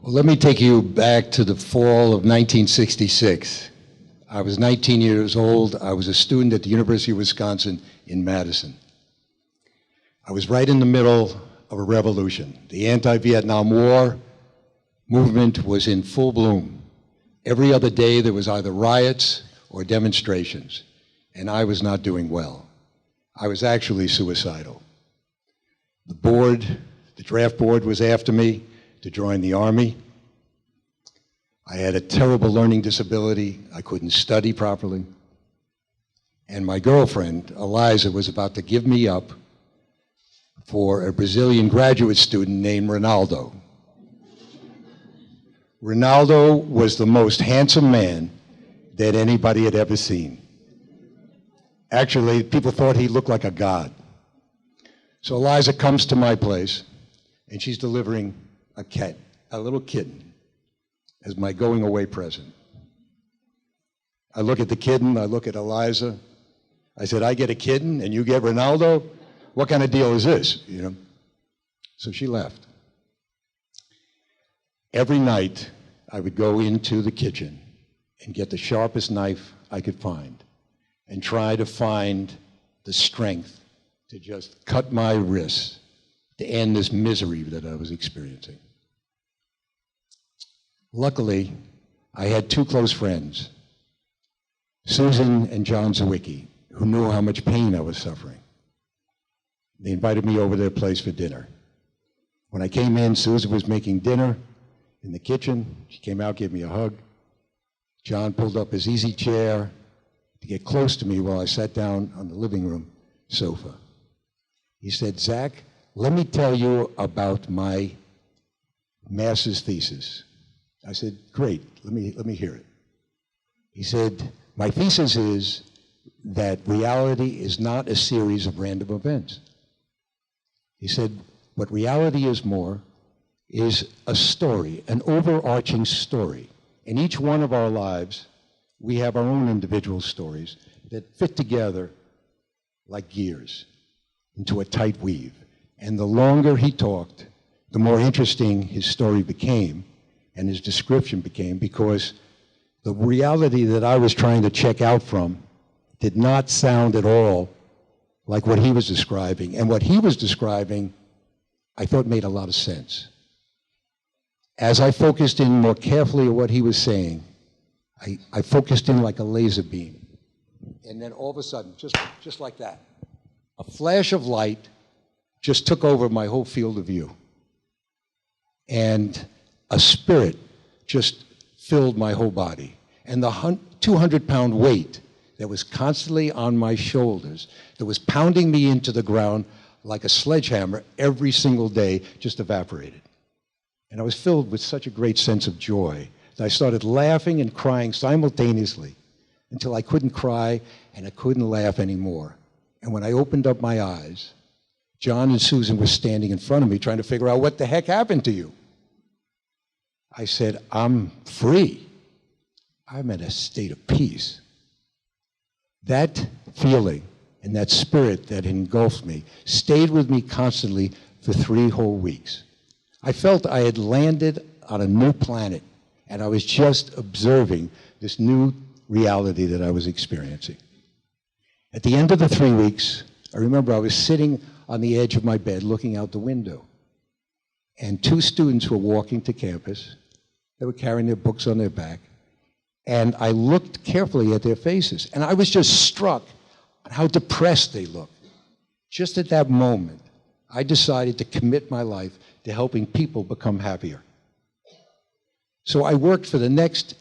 Well, let me take you back to the fall of 1966. I was 19 years old. I was a student at the University of Wisconsin in Madison. I was right in the middle of a revolution. The anti-Vietnam War movement was in full bloom. Every other day there was either riots or demonstrations, and I was not doing well. I was actually suicidal. The draft board was after me to join the Army. I had a terrible learning disability. I couldn't study properly. And my girlfriend, Eliza, was about to give me up for a Brazilian graduate student named Ronaldo. Ronaldo was the most handsome man that anybody had ever seen. Actually, people thought he looked like a god. So Eliza comes to my place, and she's delivering a little kitten, as my going away present. I look at the kitten, I look at Eliza. I said, I get a kitten and you get Ronaldo? What kind of deal is this, you know? So she left. Every night, I would go into the kitchen and get the sharpest knife I could find and try to find the strength to just cut my wrists to end this misery that I was experiencing. Luckily, I had two close friends, Susan and John Zawicki, who knew how much pain I was suffering. They invited me over to their place for dinner. When I came in, Susan was making dinner in the kitchen. She came out, gave me a hug. John pulled up his easy chair to get close to me while I sat down on the living room sofa. He said, Zach, let me tell you about my master's thesis. I said, great, let me hear it. He said, my thesis is that reality is not a series of random events. He said, what reality is more is a story, an overarching story. In each one of our lives, we have our own individual stories that fit together like gears into a tight weave. And the longer he talked, the more interesting his story became and his description became, because the reality that I was trying to check out from did not sound at all like what he was describing. And what he was describing, I thought made a lot of sense. As I focused in more carefully on what he was saying, I focused in like a laser beam. And then all of a sudden, just like that, a flash of light just took over my whole field of view. And a spirit just filled my whole body. And the 200-pound weight that was constantly on my shoulders, that was pounding me into the ground like a sledgehammer every single day, just evaporated. And I was filled with such a great sense of joy that I started laughing and crying simultaneously until I couldn't cry and I couldn't laugh anymore. And when I opened up my eyes, John and Susan were standing in front of me trying to figure out what the heck happened to you. I said, I'm free. I'm in a state of peace. That feeling and that spirit that engulfed me stayed with me constantly for 3 whole weeks. I felt I had landed on a new planet, and I was just observing this new reality that I was experiencing. At the end of the 3 weeks, I remember I was sitting on the edge of my bed looking out the window, and 2 students were walking to campus. They were carrying their books on their back, and I looked carefully at their faces, and I was just struck on how depressed they looked. Just at that moment, I decided to commit my life to helping people become happier. So I worked for the next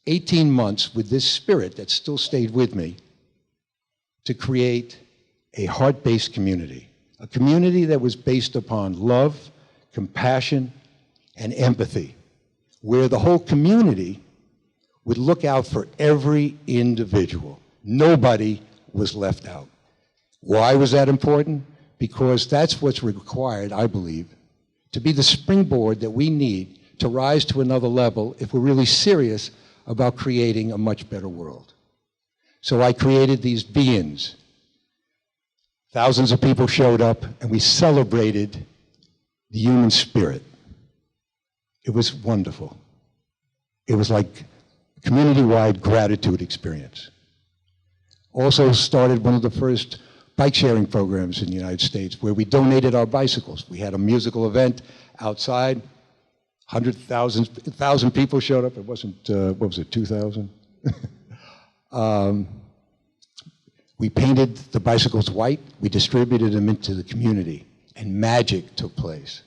18 months with this spirit that still stayed with me to create a heart-based community, a community that was based upon love, compassion, and empathy, where the whole community would look out for every individual. Nobody was left out. Why was that important? Because that's what's required, I believe, to be the springboard that we need to rise to another level if we're really serious about creating a much better world. So I created these beings. Thousands of people showed up, and we celebrated the human spirit. It was wonderful. It was like a community-wide gratitude experience. Also started one of the first bike sharing programs in the United States where we donated our bicycles. We had a musical event outside. 1,000 people showed up. It wasn't, what was it, 2,000? We painted the bicycles white. We distributed them into the community, and magic took place.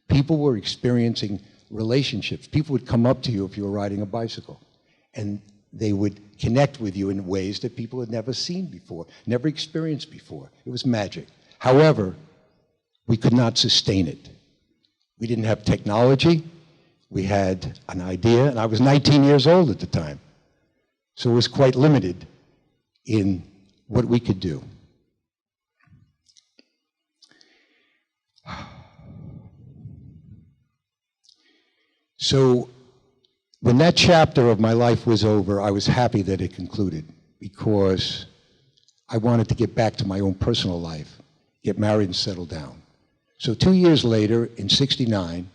People were experiencing relationships. People would come up to you if you were riding a bicycle, and they would connect with you in ways that people had never seen before, never experienced before. It was magic. However, we could not sustain it. We didn't have technology. We had an idea, and I was 19 years old at the time. So it was quite limited in what we could do. So when that chapter of my life was over, I was happy that it concluded because I wanted to get back to my own personal life, get married and settle down. So 2 years later, in '69,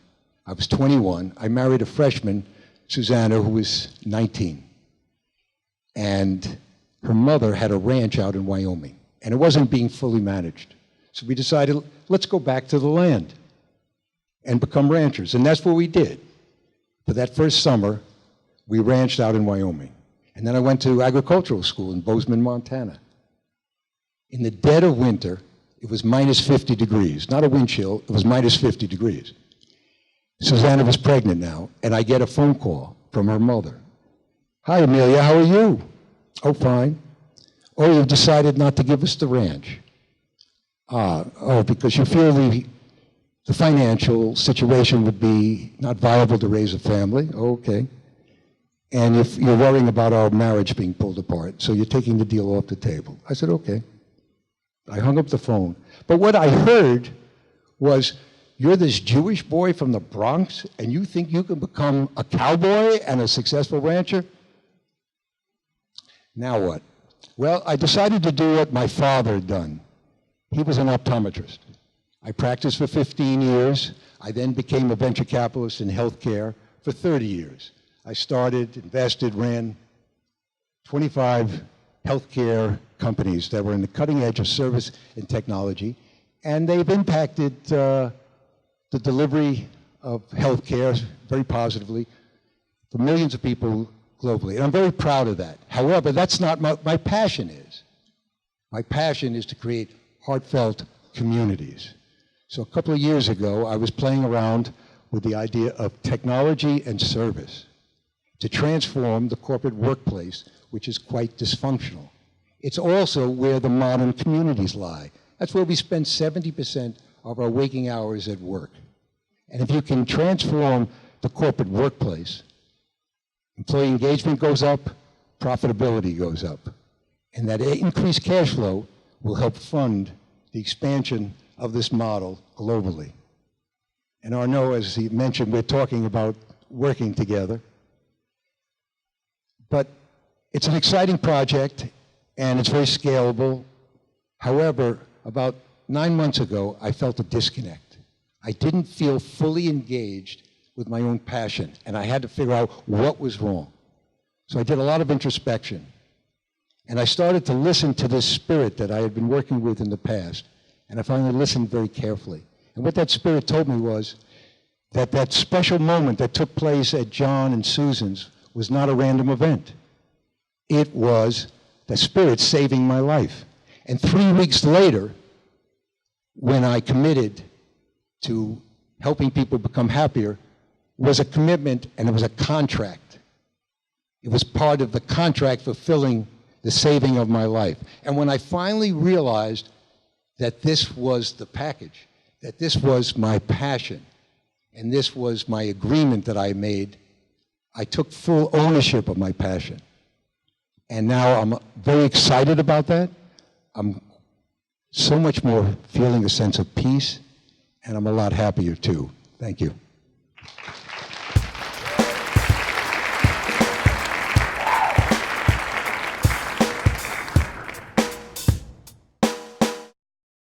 I was 21, I married a freshman, Susanna, who was 19. And her mother had a ranch out in Wyoming, and it wasn't being fully managed. So we decided, let's go back to the land and become ranchers, and that's what we did. For that first summer, we ranched out in Wyoming. And then I went to agricultural school in Bozeman, Montana. In the dead of winter, it was minus 50 degrees, not a wind chill, it was minus 50 degrees. Susanna was pregnant now, and I get a phone call from her mother. Hi, Amelia, how are you? Oh, fine. Oh, you've decided not to give us the ranch. Oh, because you feel the financial situation would be not viable to raise a family. Oh, okay. And if you're worrying about our marriage being pulled apart, so you're taking the deal off the table. I said, okay. I hung up the phone. But what I heard was, you're this Jewish boy from the Bronx, and you think you can become a cowboy and a successful rancher? Now what? Well, I decided to do what my father had done. He was an optometrist. I practiced for 15 years. I then became a venture capitalist in healthcare for 30 years. I started, invested, ran 25 healthcare companies that were in the cutting edge of service and technology, and they've impacted the delivery of healthcare very positively for millions of people globally, and I'm very proud of that. However, that's not my passion is. My passion is to create heartfelt communities. So a couple of years ago, I was playing around with the idea of technology and service to transform the corporate workplace, which is quite dysfunctional. It's also where the modern communities lie. That's where we spend 70% of our waking hours at work. And if you can transform the corporate workplace, employee engagement goes up, profitability goes up. And that increased cash flow will help fund the expansion of this model globally. And Arnaud, as he mentioned, we're talking about working together. But it's an exciting project, and it's very scalable. However, about 9 months ago, I felt a disconnect. I didn't feel fully engaged with my own passion, and I had to figure out what was wrong. So I did a lot of introspection, and I started to listen to this spirit that I had been working with in the past, and I finally listened very carefully. And what that spirit told me was that that special moment that took place at John and Susan's was not a random event. It was the spirit saving my life. And 3 weeks later, when I committed to helping people become happier, was a commitment, and it was a contract. It was part of the contract fulfilling the saving of my life. And when I finally realized that this was the package, that this was my passion, and this was my agreement that I made, I took full ownership of my passion. And now I'm very excited about that. I'm so much more feeling a sense of peace, and I'm a lot happier too. Thank you.